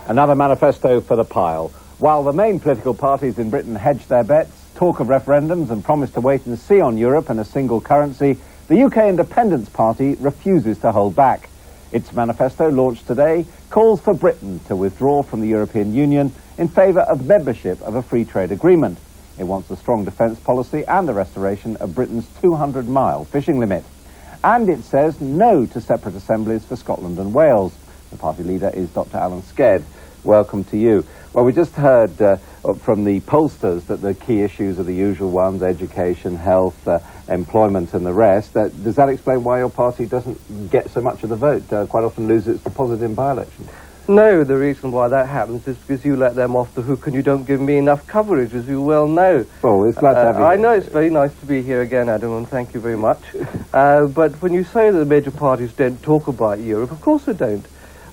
Another manifesto for the pile. While the main political parties in Britain hedge their bets, talk of referendums and promise to wait and see on Europe and a single currency, the UK Independence Party refuses to hold back. Its manifesto, launched today, calls for Britain to withdraw from the European Union in favour of membership of a free trade agreement. It wants a strong defence policy and the restoration of Britain's 200-mile fishing limit. And it says no to separate assemblies for Scotland and Wales. The party leader is Dr. Alan Sked. Welcome to you. Well, we just heard from the pollsters that the key issues are the usual ones: education, health, employment and the rest. Does that explain why your party doesn't get so much of the vote, quite often loses its deposit in by-elections? No, the reason why that happens is because you let them off the hook and you don't give me enough coverage, as you well know. Oh, it's glad to have you. I know, it's very nice to be here again, Adam, and thank you very much. But when you say that the major parties don't talk about Europe, of course they don't.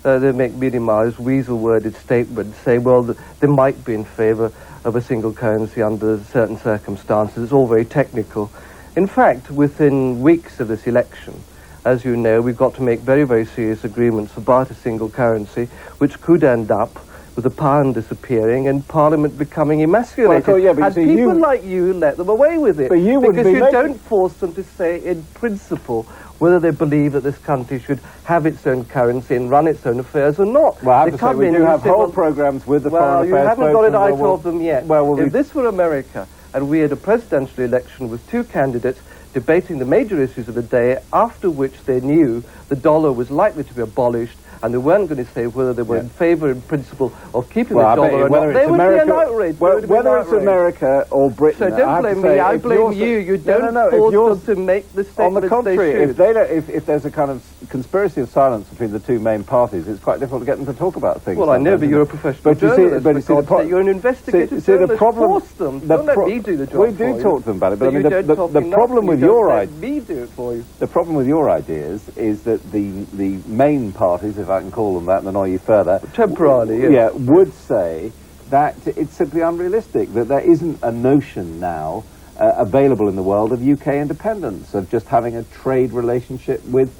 They make mealy-mouthed, weasel-worded statements saying, well, they might be in favour of a single currency under certain circumstances. It's all very technical. In fact, within weeks of this election, as you know, we've got to make very, very serious agreements about a single currency, which could end up with the pound disappearing and Parliament becoming emasculated. Well, but and people like you let them away with it. But you wouldn't because be you don't force them to say in principle whether they believe that this country should have its own currency and run its own affairs or not. Well, I have to say, we do have whole programmes with the Foreign Affairs. Well, you haven't got it out of them yet. Well, if this were America and we had a presidential election with two candidates debating the major issues of the day, after which they knew the dollar was likely to be abolished, and they weren't going to say whether they were in favour in principle of keeping the dollar or not, they would be an outrage. Whether it's America or Britain, so don't blame me, I blame you. You don't force them to make the statement. On the contrary, if there's a kind of conspiracy of silence between the two main parties, it's quite difficult to get them to talk about things. Well, I know, but you're a professional journalist. You're an investigative journalist. Force them. Don't let me do the job. We do talk to them about it, but I mean, the problem with your ideas... me do it for you. The problem with your ideas is that the main parties, if I can call them that and annoy you further... Temporarily, yes. Yeah, would say that it's simply unrealistic, that there isn't a notion now available in the world of UK independence, of just having a trade relationship with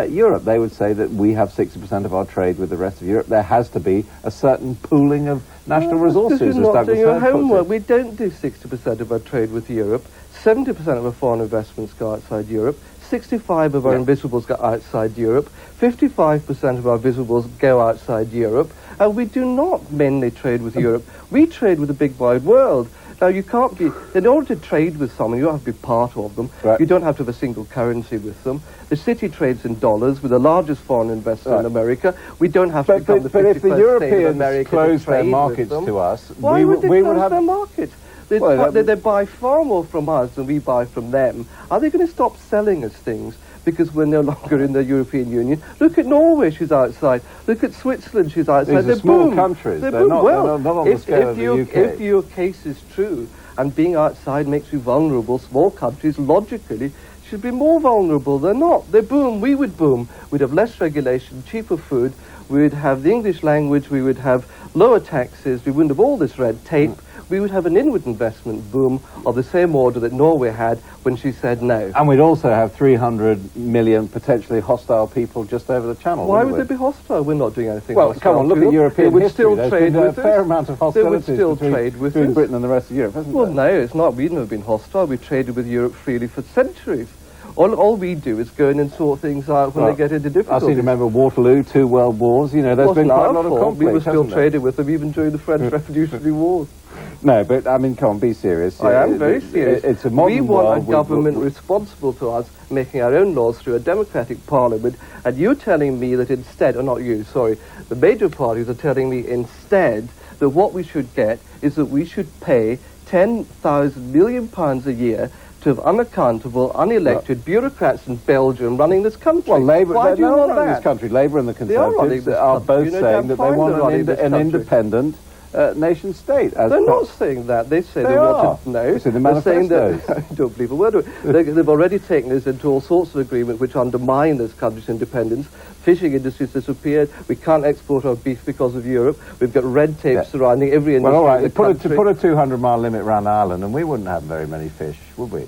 Europe. They would say that we have 60% of our trade with the rest of Europe. There has to be a certain pooling of national resources. This is not doing your homework. We don't do 60% of our trade with Europe. 70% of our foreign investments go outside Europe. 65% of our invisibles go outside Europe. 55% of our visibles go outside Europe. And we do not mainly trade with Europe. We trade with the big wide world. Now, you can't be... In order to trade with someone, you don't have to be part of them. Right. You don't have to have a single currency with them. The city trades in dollars with the largest foreign investor in America. We don't have to become the 51st if the Europeans close their markets to us... Why would they close their markets? They buy far more from us than we buy from them. Are they going to stop selling us things because we're no longer in the European Union? Look at Norway, she's outside. Look at Switzerland, she's outside. They're small countries. They're not on the scale of the UK. If your case is true, and being outside makes you vulnerable, small countries, logically, should be more vulnerable. They're not. They boom. We would boom. We'd have less regulation, cheaper food. We would have the English language. We would have lower taxes. We wouldn't have all this red tape. We would have an inward investment boom of the same order that Norway had when she said no. And we'd also have 300 million potentially hostile people just over the channel. Why would they be hostile? We're not doing anything hostile. Well, come on, look at European history. Still There's trade been with a fair amount of hostility between Britain and the rest of Europe, hasn't there? Well, no, it's not. We've never been hostile. We've traded with Europe freely for centuries. All we do is go in and sort things out when they get into difficulties. I seem to remember Waterloo, 2 world wars. You know, there's been quite a lot of conflict. We were still trading with them even during the French Revolutionary Wars. No, but, I mean, come on, be serious. I am very serious. It's a modern world. We want a government responsible to us, making our own laws through a democratic parliament, and you're telling me that instead, or not you, sorry, the major parties are telling me instead that what we should get is that we should pay £10,000 million a year to have unaccountable, unelected bureaucrats in Belgium running this country. Well, Labour, why do you want that? This country, Labour and the Conservatives are both saying that they want an independent nation state. They're not saying that. They say they want to... No, it's in the manifestos. I don't believe a word of it. They've already taken us into all sorts of agreements which undermine this country's independence. Fishing industry's disappeared. We can't export our beef because of Europe. We've got red tape surrounding every industry. Well, all right, to put a 200-mile limit around Ireland, and we wouldn't have very many fish, would we?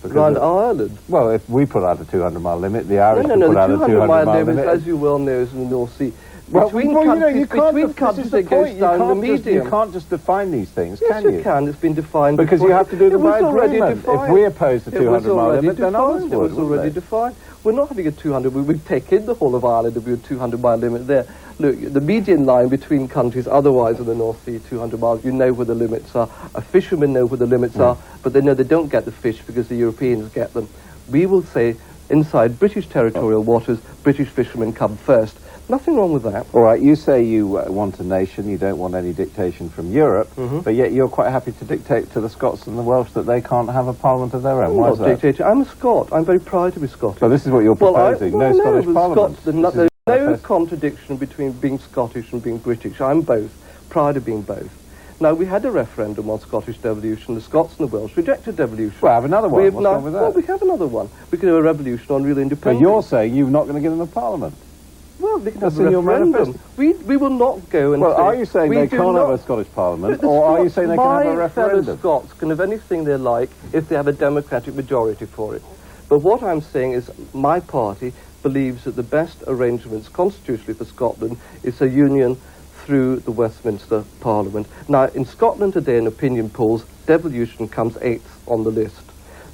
Around Ireland? Well, if we put out a 200-mile limit, the Irish would put out a 200-mile limit. As you well know, is in the North Sea. Between countries, it goes down the medium. You can't just define these things, yes, can you? Yes, you can. It's been defined. Because you have to do them by agreement. Defined. If we oppose the 200-mile limit, then others would. It was already defined. We're not having a 200. We would take in the whole of Ireland if we had a 200-mile limit there. Look, the median line between countries otherwise in the North Sea, 200 miles, you know where the limits are. A fishermen know where the limits are, but they know they don't get the fish because the Europeans get them. We will say, inside British territorial waters, British fishermen come first. Nothing wrong with that. All right, you say you want a nation, you don't want any dictation from Europe, but yet you're quite happy to dictate to the Scots and the Welsh that they can't have a parliament of their own. Why is that? Dictator. I'm a Scot. I'm very proud to be Scottish. So this is what you're proposing, no Scottish parliament. There's no contradiction between being Scottish and being British. I'm both, proud of being both. Now, we had a referendum on Scottish devolution. The Scots and the Welsh rejected devolution. Well, have another one. What's wrong with that? Well, we have another one. We could have a revolution on real independence. But you're saying you're not going to give them a parliament. Well, they can have a referendum. We will not go and well, say... are you saying they can't have a Scottish parliament, or are you saying they can have a referendum? My fellow Scots can have anything they like if they have a democratic majority for it. But what I'm saying is my party believes that the best arrangements constitutionally for Scotland is a union through the Westminster Parliament. Now, in Scotland today, in opinion polls, devolution comes 8th on the list.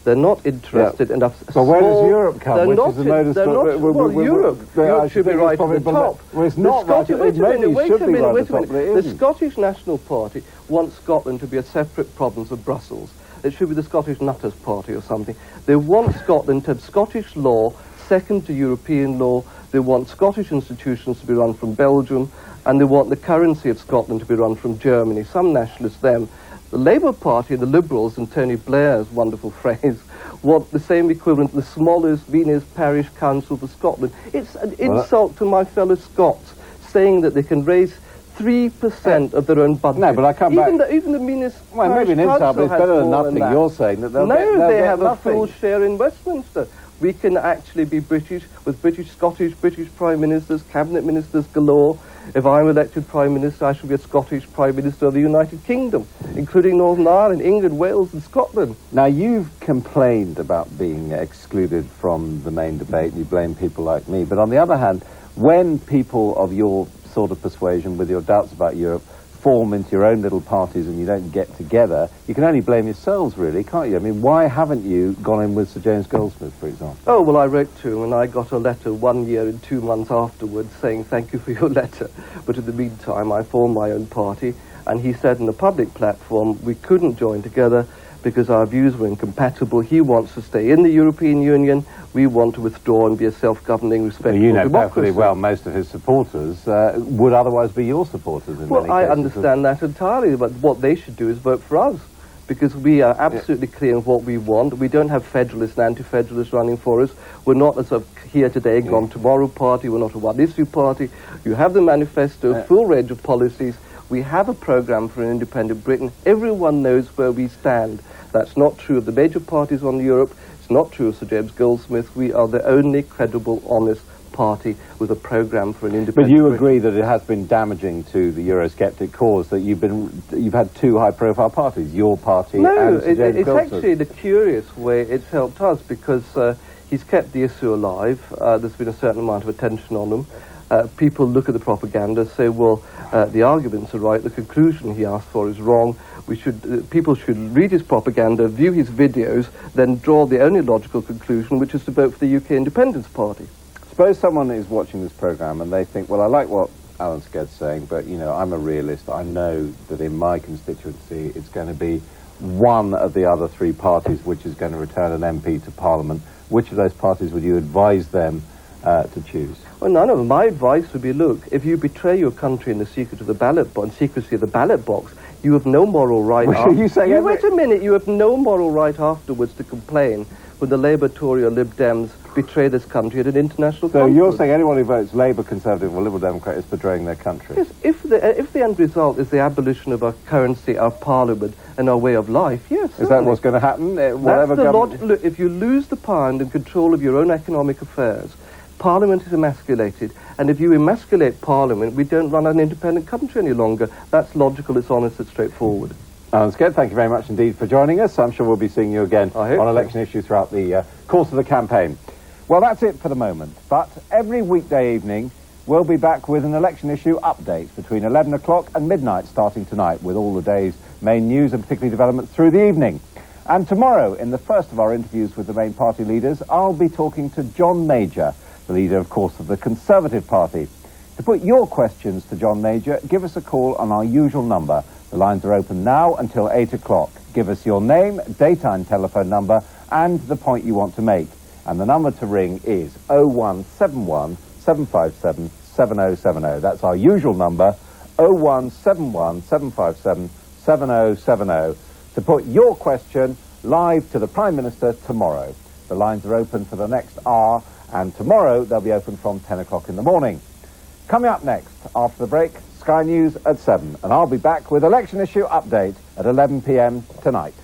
They're not interested enough. But where does Europe come? Well, Europe should be right at the top. Well, it's not right. Wait a minute. The Scottish National Party wants Scotland to be a separate province of Brussels. It should be the Scottish Nutters Party or something. They want Scotland to have Scottish law, second to European law. They want Scottish institutions to be run from Belgium, and they want the currency of Scotland to be run from Germany. Some nationalists, them. The Labour Party, the Liberals, and Tony Blair's wonderful phrase, want the same equivalent, the smallest Venus Parish Council for Scotland. It's an insult to my fellow Scots, saying that they can raise 3% of their own budget. No, but I come back... Even the meanest well, maybe an insult, but it's better than nothing. You're saying that they'll they have a full share in Westminster. We can actually be British, with British, Scottish, British Prime Ministers, Cabinet Ministers galore. If I'm elected Prime Minister, I shall be a Scottish Prime Minister of the United Kingdom, including Northern Ireland, England, Wales and Scotland. Now, you've complained about being excluded from the main debate. You blame people like me. But on the other hand, when people of your sort of persuasion, with your doubts about Europe, form into your own little parties and you don't get together, you can only blame yourselves, really, can't you? I mean, why haven't you gone in with Sir James Goldsmith, for example? Oh, well, I wrote to him and I got a letter 1 year and 2 months afterwards saying, thank you for your letter. But in the meantime, I formed my own party, and he said in the public platform we couldn't join together because our views were incompatible. He wants to stay in the European Union. We want to withdraw and be a self-governing, respectful democracy. You know perfectly well most of his supporters would otherwise be your supporters in many cases. Well, I understand that entirely, but what they should do is vote for us, because we are absolutely clear on what we want. We don't have federalists and anti-federalists running for us. We're not a sort of here today, gone tomorrow party. We're not a one-issue party. You have the manifesto, full range of policies. We have a programme for an independent Britain. Everyone knows where we stand. That's not true of the major parties on Europe. It's not true of Sir James Goldsmith. We are the only credible, honest party with a programme for an independent But you Britain. agree that it has been damaging to the Eurosceptic cause that you've had 2 high-profile parties, your party and Sir James Goldsmith? No, it's actually the curious way it's helped us, because he's kept the issue alive. There's been a certain amount of attention on him. People look at the propaganda, say, well, the arguments are right, the conclusion he asked for is wrong. People should read his propaganda, view his videos, then draw the only logical conclusion, which is to vote for the UK Independence Party. Suppose someone is watching this programme and they think, well, I like what Alan Skedd's saying, but, you know, I'm a realist. I know that in my constituency it's going to be one of the other 3 parties which is going to return an MP to Parliament. Which of those parties would you advise them to choose? Well, none of them. My advice would be, look, if you betray your country in the secret of the ballot box, secrecy of the ballot box, you have no moral right. Wait a minute. You have no moral right afterwards to complain when the Labour, Tory, or Lib Dems betray this country at an international conference. So you're saying anyone who votes Labour, Conservative, or Liberal Democrat is betraying their country? Yes. If the end result is the abolition of our currency, our Parliament, and our way of life, yes. Is that what's going to happen? Look, if you lose the pound and control of your own economic affairs, Parliament is emasculated, and if you emasculate Parliament, we don't run an independent country any longer. That's logical, it's honest, it's straightforward. Alan Skedd, thank you very much indeed for joining us. I'm sure we'll be seeing you again on election issues throughout the course of the campaign. Well, that's it for the moment, but every weekday evening we'll be back with an election issue update between 11 o'clock and midnight starting tonight, with all the day's main news and particularly developments through the evening. And tomorrow, in the first of our interviews with the main party leaders, I'll be talking to John Major, the leader, of course, of the Conservative Party. To put your questions to John Major, give us a call on our usual number. The lines are open now until 8 o'clock. Give us your name, date and telephone number, and the point you want to make. And the number to ring is 0171 757 7070. That's our usual number, 0171 757 7070. To put your question live to the Prime Minister tomorrow. The lines are open for the next hour, and tomorrow they'll be open from 10 o'clock in the morning. Coming up next, after the break, Sky News at 7, and I'll be back with election issue update at 11 p.m. tonight.